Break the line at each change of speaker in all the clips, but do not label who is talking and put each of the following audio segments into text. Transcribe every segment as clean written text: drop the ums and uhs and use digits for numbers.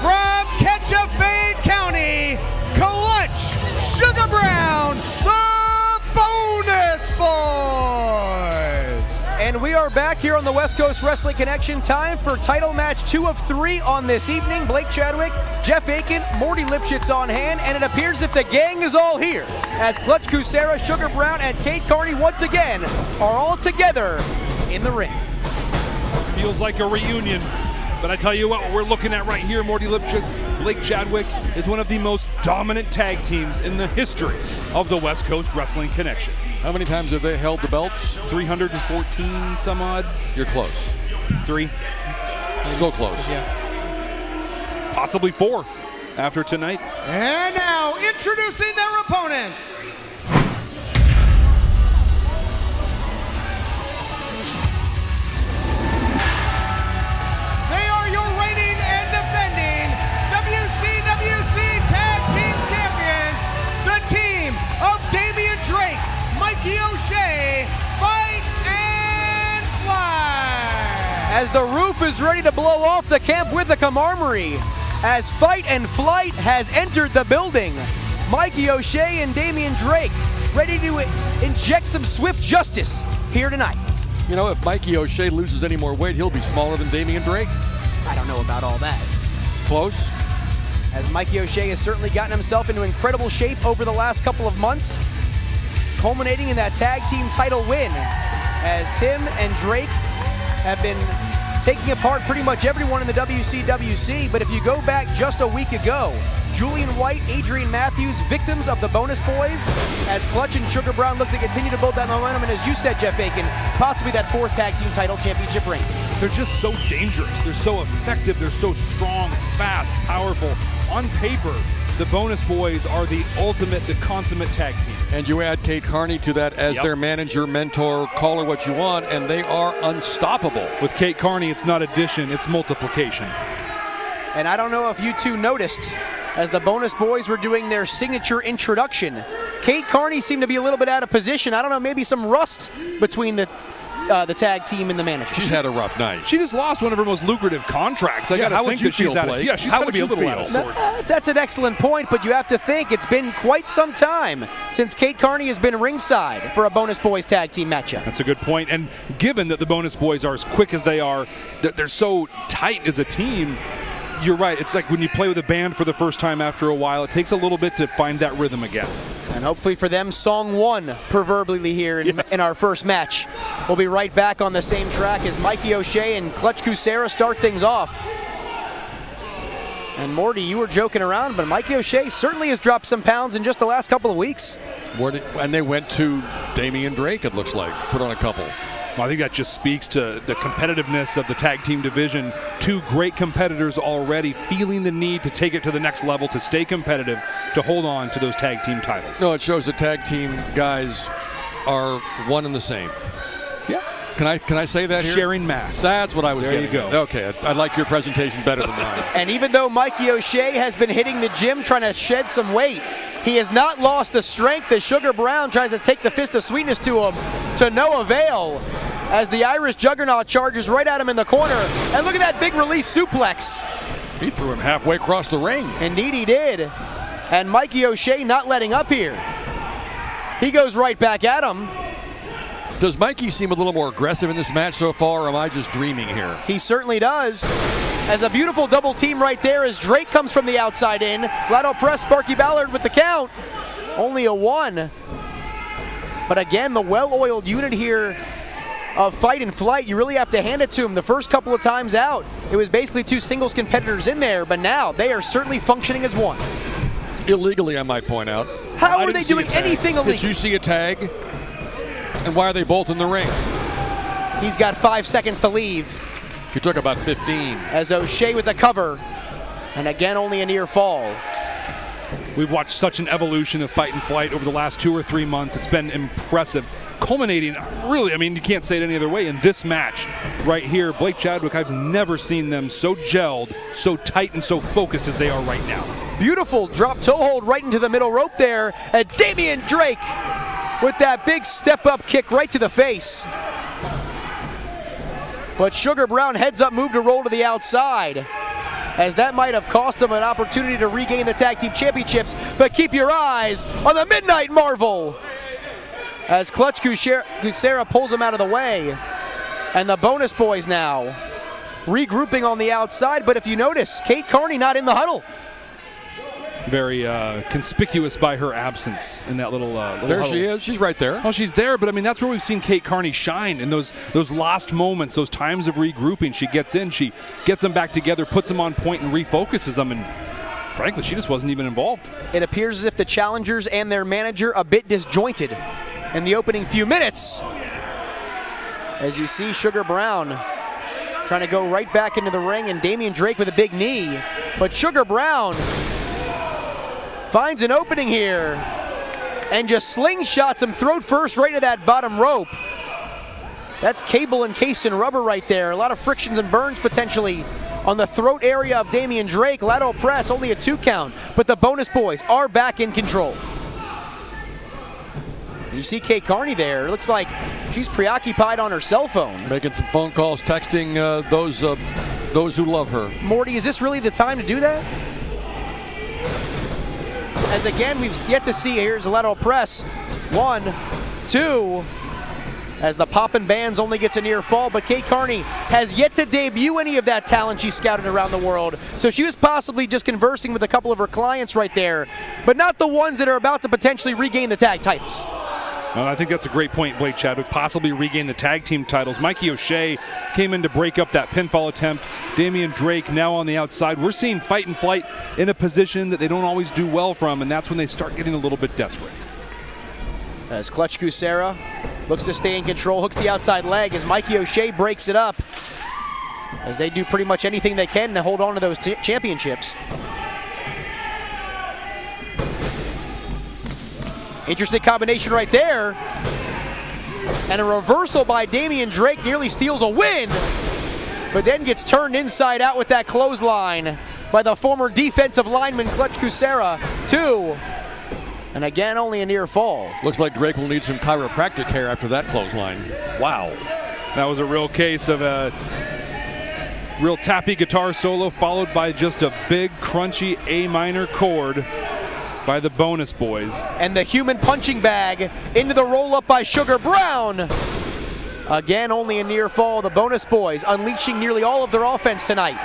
from Ketchiafade County, Clutch Sugar Brown, the Bonus Boys.
And we are back here on the West Coast Wrestling Connection. Time for title match 2 of 3 on this evening. Blake Chadwick, Jeff Aiken, Morty Lipschitz on hand, and it appears that the gang is all here as Clutch Kucera, Sugar Brown, and Kate Carney once again are all together in the ring.
Feels like a reunion. But I tell you what we're looking at right here, Morty Lipschitz, Blake Chadwick, is one of the most dominant tag teams in the history of the West Coast Wrestling Connection.
How many times have they held the belts?
314 some odd.
You're close.
3.
So close.
Yeah. Possibly 4 after tonight.
And now introducing their opponents. They are your reigning and defending WCWC Tag Team Champions, the team of Damian Drake, Mikey O'Shea, Fight and Flight.
As the roof is ready to blow off the Camp Withicum Armory, as Fight and Flight has entered the building, Mikey O'Shea and Damian Drake ready to inject some swift justice here tonight.
You know, if Mikey O'Shea loses any more weight, he'll be smaller than Damian Drake.
I don't know about all that.
Close.
As Mikey O'Shea has certainly gotten himself into incredible shape over the last couple of months, culminating in that tag team title win, as him and Drake have been taking apart pretty much everyone in the WCWC. But if you go back just a week ago, Julian White, Adrian Matthews, victims of the Bonus Boys, as Clutch and Sugar Brown look to continue to build that momentum, and as you said, Jeff Aiken, possibly that 4th tag team title championship ring.
They're just so dangerous. They're so effective. They're so strong, fast, powerful. On paper, the Bonus Boys are the ultimate, the consummate tag team.
And you add Kate Carney to that as their manager, mentor, call her what you want, and they are unstoppable.
With Kate Carney, it's not addition, it's multiplication.
And I don't know if you two noticed, as the Bonus Boys were doing their signature introduction, Kate Carney seemed to be a little bit out of position. I don't know, maybe some rust between the tag team and the manager.
She's had a rough night.
She just lost one of her most lucrative contracts. I gotta think that she's out of, she's got to be a little out of sorts.
That's an excellent point, but you have to think it's been quite some time since Kate Carney has been ringside for a Bonus Boys tag team matchup.
That's a good point. And given that the Bonus Boys are as quick as they are, they're so tight as a team, you're right. It's like when you play with a band for the first time after a while, it takes a little bit to find that rhythm again.
And hopefully for them, song 1 proverbially here in our first match. We'll be right back on the same track as Mikey O'Shea and Clutch Kucera start things off. And Morty, you were joking around, but Mikey O'Shea certainly has dropped some pounds in just the last couple of weeks.
And they went to Damian Drake, it looks like, put on a couple.
Well, I think that just speaks to the competitiveness of the tag team division. 2 great competitors already feeling the need to take it to the next level, to stay competitive, to hold on to those tag team titles.
No, it shows the tag team guys are one and the same.
Yeah.
Can I say that here?
Sharing mass.
That's what I was getting.
There you go.
Okay, I like your presentation better than mine.
And even though Mikey O'Shea has been hitting the gym trying to shed some weight, he has not lost the strength as Sugar Brown tries to take the fist of sweetness to him to no avail, as the Irish Juggernaut charges right at him in the corner. And look at that big release suplex.
He threw him halfway across the ring.
Indeed he did. And Mikey O'Shea not letting up here. He goes right back at him.
Does Mikey seem a little more aggressive in this match so far, or am I just dreaming here?
He certainly does. As a beautiful double team right there as Drake comes from the outside in. Lateral press, Sparky Ballard with the count. Only a 1. But again, the well-oiled unit here of Fight and Flight, you really have to hand it to him. The first couple of times out, it was basically 2 singles competitors in there, but now they are certainly functioning as one.
Illegally, I might point out.
How are they doing anything illegal?
Did you see a tag? And why are they both in the ring?
He's got 5 seconds to leave.
He took about 15.
As O'Shea with the cover, and again only a near fall.
We've watched such an evolution of Fight and Flight over the last 2 or 3 months. It's been impressive. Culminating, really, I mean, you can't say it any other way, in this match right here. Blake Chadwick, I've never seen them so gelled, so tight, and so focused as they are right now.
Beautiful drop toe hold right into the middle rope there. And Damian Drake with that big step-up kick right to the face. But Sugar Brown heads up move to roll to the outside. as that might have cost them an opportunity to regain the tag team championships. But keep your eyes on the Midnight Marvel as Clutch Kucera pulls him out of the way. And the Bonus Boys now regrouping on the outside. But if you notice, Kate Carney not in the huddle.
Very conspicuous by her absence in that little
there
huddle.
she is. She's right there.
Oh, she's there, but I mean, that's where we've seen Kate Carney shine in those lost moments, those times of regrouping. She gets in, she gets them back together, puts them on point, and refocuses them. And frankly, she just wasn't even involved.
It appears as if the challengers and their manager a bit disjointed in the opening few minutes. As you see Sugar Brown trying to go right back into the ring, and Damian Drake with a big knee. But Sugar Brown finds an opening here and just slingshots him throat first right to that bottom rope. That's cable encased in rubber right there. A lot of frictions and burns potentially on the throat area of Damian Drake. Lateral press, only a 2 count, but the Bonus Boys are back in control. You see Kate Carney there. Looks like she's preoccupied on her cell phone.
Making some phone calls, texting those who love her.
Morty, is this really the time to do that? As again, we've yet to see, here's a lateral press. 1, 2, as the poppin' bands only gets a near fall, but Kate Carney has yet to debut any of that talent she's scouted around the world. So she was possibly just conversing with a couple of her clients right there, but not the ones that are about to potentially regain the tag titles.
Well, I think that's a great point, Blake Chadwick. Possibly regain the tag team titles. Mikey O'Shea came in to break up that pinfall attempt. Damian Drake now on the outside. We're seeing Fight and Flight in a position that they don't always do well from, and that's when they start getting a little bit desperate.
As Clutch Kucera looks to stay in control, hooks the outside leg as Mikey O'Shea breaks it up. As they do pretty much anything they can to hold on to those championships. Interesting combination right there. And a reversal by Damian Drake nearly steals a win, but then gets turned inside out with that clothesline by the former defensive lineman Clutch Kucera. 2. And again, only a near fall.
Looks like Drake will need some chiropractic care after that clothesline. Wow.
That was a real case of a real tappy guitar solo followed by just a big crunchy A minor chord by the Bonus Boys.
And the human punching bag into the roll-up by Sugar Brown. Again, only a near fall. The Bonus Boys unleashing nearly all of their offense tonight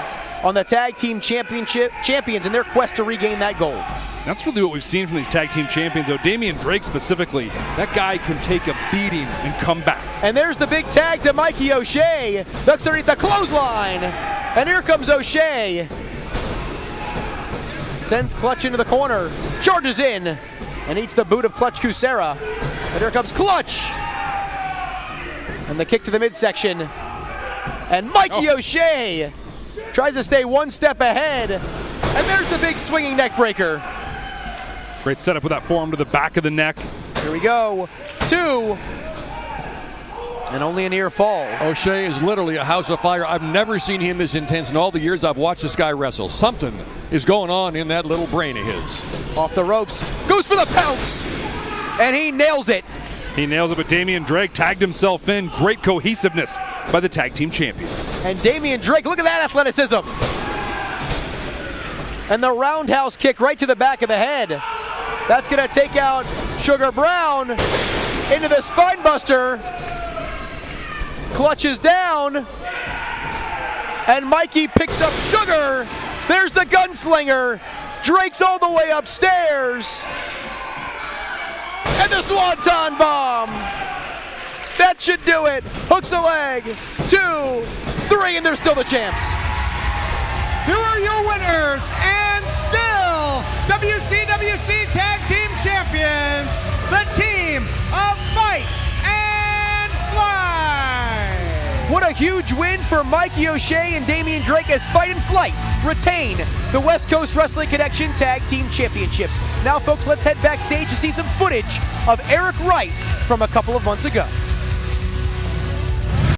on the tag team champions in their quest to regain that gold.
That's really what we've seen from these tag team champions, though. Damian Drake specifically, that guy can take a beating and come back.
And there's the big tag to Mikey O'Shea. Looks underneath the clothesline. And here comes O'Shea. Sends Clutch into the corner, charges in, and eats the boot of Clutch Kucera. And here comes Clutch. And the kick to the midsection. And Mikey O'Shea tries to stay one step ahead. And there's the big swinging neck breaker.
Great setup with that forearm to the back of the neck.
Here we go. 2. And only a near fall.
O'Shea is literally a house of fire. I've never seen him this intense in all the years I've watched this guy wrestle. Something is going on in that little brain of his.
Off the ropes, goes for the pounce, and he nails it.
He nails it, but Damian Drake tagged himself in. Great cohesiveness by the tag team champions.
And Damian Drake, look at that athleticism. And the roundhouse kick right to the back of the head. That's gonna take out Sugar Brown into the spine buster. Clutches down, and Mikey picks up Sugar. There's the gunslinger. Drake's all the way upstairs. And the Swanton bomb. That should do it. Hooks the leg. 2, 3, and they're still the champs.
Here are your winners and still WCWC Tag Team Champions, the team of Fight and Flight.
What a huge win for Mikey O'Shea and Damian Drake as Fight and Flight retain the West Coast Wrestling Connection Tag Team Championships. Now, folks, let's head backstage to see some footage of Eric Wright from a couple of months ago.